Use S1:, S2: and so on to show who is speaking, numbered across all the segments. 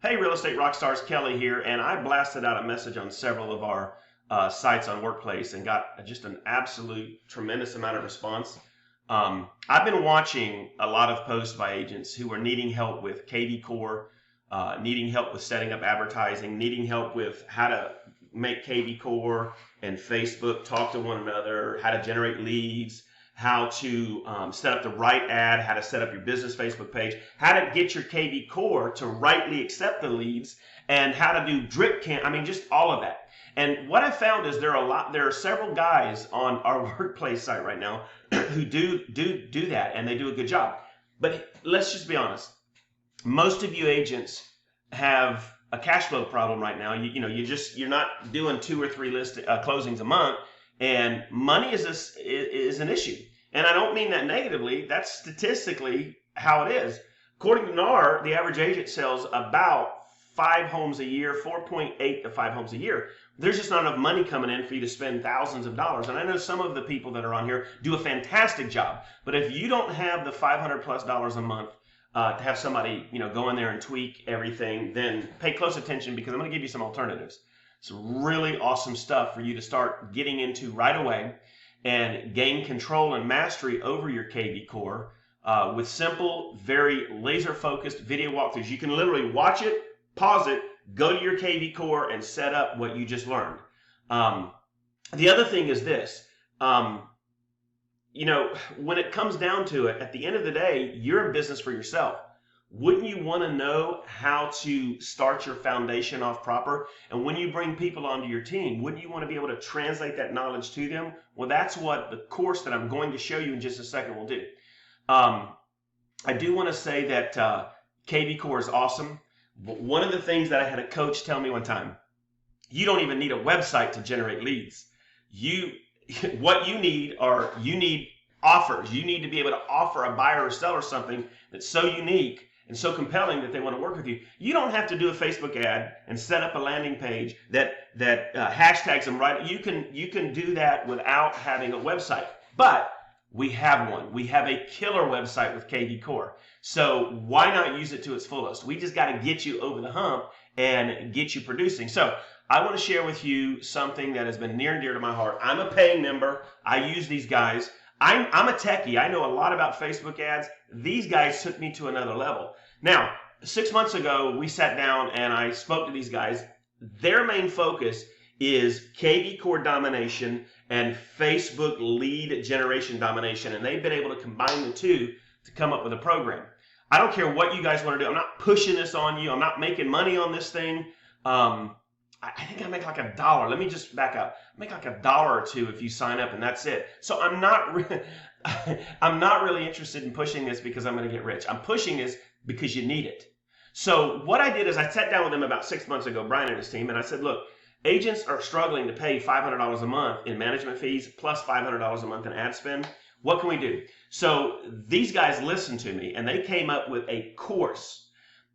S1: Hey, real estate rock stars, Kelly here, and I blasted out a message on several of our sites on Workplace and got just an absolute tremendous amount of response. I've been watching a lot of posts by agents who are needing help with KVcore, needing help with setting up advertising, needing help with how to make KVcore and Facebook talk to one another, how to generate leads, how to set up the right ad, how to set up your business Facebook page, how to get your KV Core to rightly accept the leads, and how to do drip I mean, just all of that. And what I found is there are several guys on our Workplace site right now who do that, and they do a good job. But let's just be honest. Most of you agents have a cash flow problem right now. You're not doing 2 or 3 closings a month. And money is an issue. And I don't mean that negatively. That's statistically how it is. According to NAR, the average agent sells about 5 homes a year, 4.8 to 5 homes a year. There's just not enough money coming in for you to spend thousands of dollars. And I know some of the people that are on here do a fantastic job. But if you don't have the $500+ a month to have somebody go in there and tweak everything, then pay close attention, because I'm going to give you some alternatives. Some really awesome stuff for you to start getting into right away and gain control and mastery over your KV Core with simple, very laser-focused video walkthroughs. You can literally watch it, pause it, go to your KV Core, and set up what you just learned. The other thing is this. When it comes down to it, at the end of the day, you're in business for yourself. Wouldn't you want to know how to start your foundation off proper? And when you bring people onto your team, wouldn't you want to be able to translate that knowledge to them? Well, that's what the course that I'm going to show you in just a second will do. I do want to say that KV Core is awesome. But one of the things that I had a coach tell me one time, you don't even need a website to generate leads. What you need offers. You need to be able to offer a buyer or seller something that's so unique and so compelling that they want to work with you. You don't have to do a Facebook ad and set up a landing page that hashtags them right. You can do that without having a website. But we have one. We have a killer website with KV Core. So why not use it to its fullest? We just got to get you over the hump and get you producing. So I want to share with you something that has been near and dear to my heart. I'm a paying member. I use these guys. I'm a techie. I know a lot about Facebook ads. These guys took me to another level. Now, 6 months ago, we sat down and I spoke to these guys. Their main focus is KV Core domination and Facebook lead generation domination. And they've been able to combine the two to come up with a program. I don't care what you guys want to do. I'm not pushing this on you. I'm not making money on this thing. I think I make like $1. Let me just back up. I make like $1 or $2 if you sign up, and that's it. So I'm not really interested in pushing this because I'm going to get rich. I'm pushing this because you need it. So what I did is I sat down with him about 6 months ago, Brian and his team, and I said, look, agents are struggling to pay $500 a month in management fees plus $500 a month in ad spend. What can we do? So these guys listened to me, and they came up with a course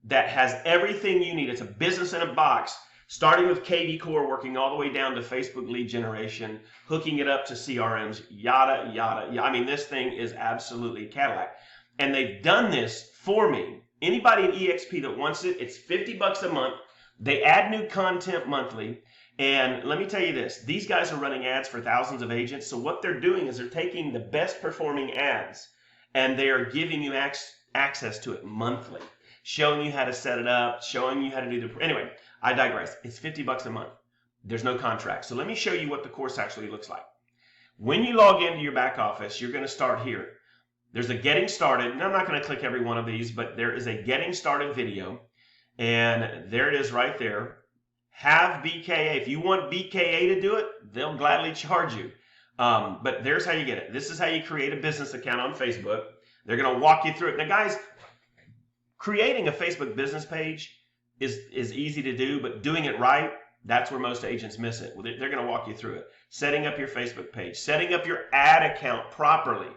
S1: that has everything you need. It's a business in a box, starting with KV Core, working all the way down to Facebook lead generation, hooking it up to CRMs, yada, yada, yada. I mean, this thing is absolutely Cadillac. And they've done this for me. Anybody in EXP that wants it, it's $50 a month. They add new content monthly. And let me tell you this, these guys are running ads for thousands of agents. So what they're doing is they're taking the best performing ads and they are giving you access to it monthly, showing you how to set it up, showing you how to do anyway, I digress. It's $50 a month. There's no contract. So let me show you what the course actually looks like. When you log into your back office, you're going to start here. There's a getting started, and I'm not going to click every one of these, but there is a getting started video, and there it is right there. Have BKA. If you want BKA to do it, they'll gladly charge you. But there's how you get it. This is how you create a business account on Facebook. They're going to walk you through it. Now, guys, creating a Facebook business page is easy to do, but doing it right, that's where most agents miss it. Well, they're going to walk you through it. Setting up your Facebook page, setting up your ad account properly,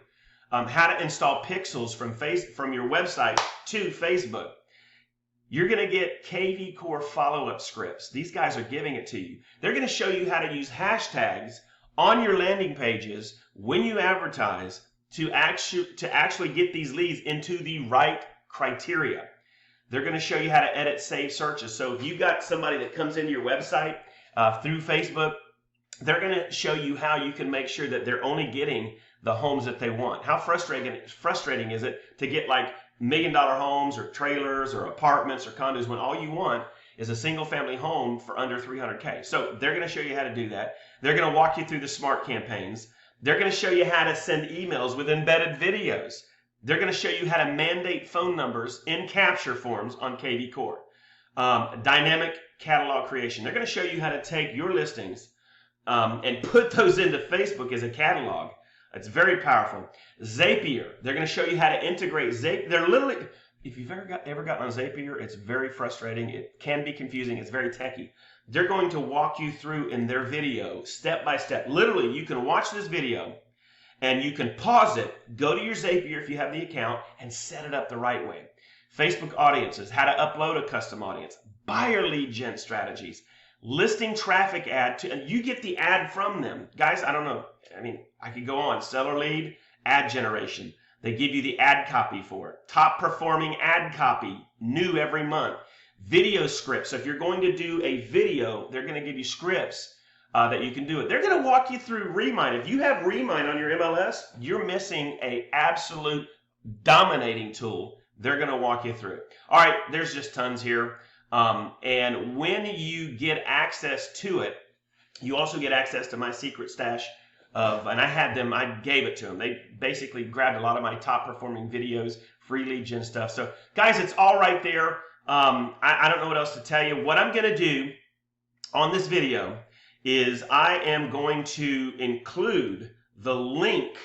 S1: how to install pixels from your website to Facebook. You're going to get KV Core follow-up scripts. These guys are giving it to you. They're going to show you how to use hashtags on your landing pages when you advertise to actually get these leads into the right criteria. They're going to show you how to edit saved searches. So if you've got somebody that comes into your website through Facebook, they're going to show you how you can make sure that they're only getting the homes that they want. How frustrating is it to get like $1 million homes or trailers or apartments or condos when all you want is a single family home for under 300K. So they're going to show you how to do that. They're going to walk you through the smart campaigns. They're going to show you how to send emails with embedded videos. They're going to show you how to mandate phone numbers in capture forms on KVcore. Dynamic catalog creation. They're going to show you how to take your listings and put those into Facebook as a catalog. It's very powerful. Zapier. They're going to show you how to integrate Zapier. They're literally, if you've ever gotten on Zapier, it's very frustrating. It can be confusing. It's very techy. They're going to walk you through in their video, step by step. Literally, you can watch this video and you can pause it, go to your Zapier if you have the account, and set it up the right way. Facebook audiences, how to upload a custom audience, buyer lead gen strategies, listing traffic ad, and you get the ad from them. Guys, I don't know. I mean, I could go on. Seller lead, ad generation. They give you the ad copy for it. Top performing ad copy, new every month. Video scripts. So if you're going to do a video, they're going to give you scripts that you can do it. They're going to walk you through Remind. If you have Remind on your MLS, you're missing an absolute dominating tool. They're going to walk you through it. All right, there's just tons here. And when you get access to it, you also get access to my secret stash and I gave it to them. They basically grabbed a lot of my top performing videos, free lead gen stuff. So guys, it's all right there. I don't know what else to tell you. What I'm going to do on this video is I am going to include the link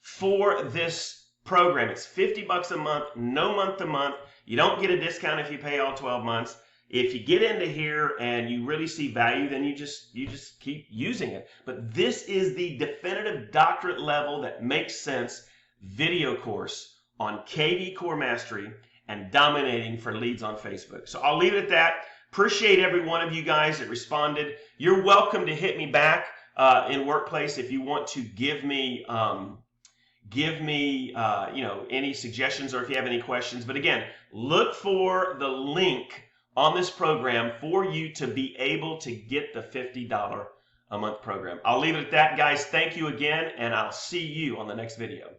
S1: for this program. It's $50 a month, no month to month. You don't get a discount if you pay all 12 months. If you get into here and you really see value, then you just keep using it. But this is the definitive doctorate level that makes sense video course on KVcore Mastery and dominating for leads on Facebook. So I'll leave it at that. Appreciate every one of you guys that responded. You're welcome to hit me back in Workplace if you want to give me any suggestions or if you have any questions. But again, look for the link on this program for you to be able to get the $50 a month program. I'll leave it at that, guys. Thank you again, and I'll see you on the next video.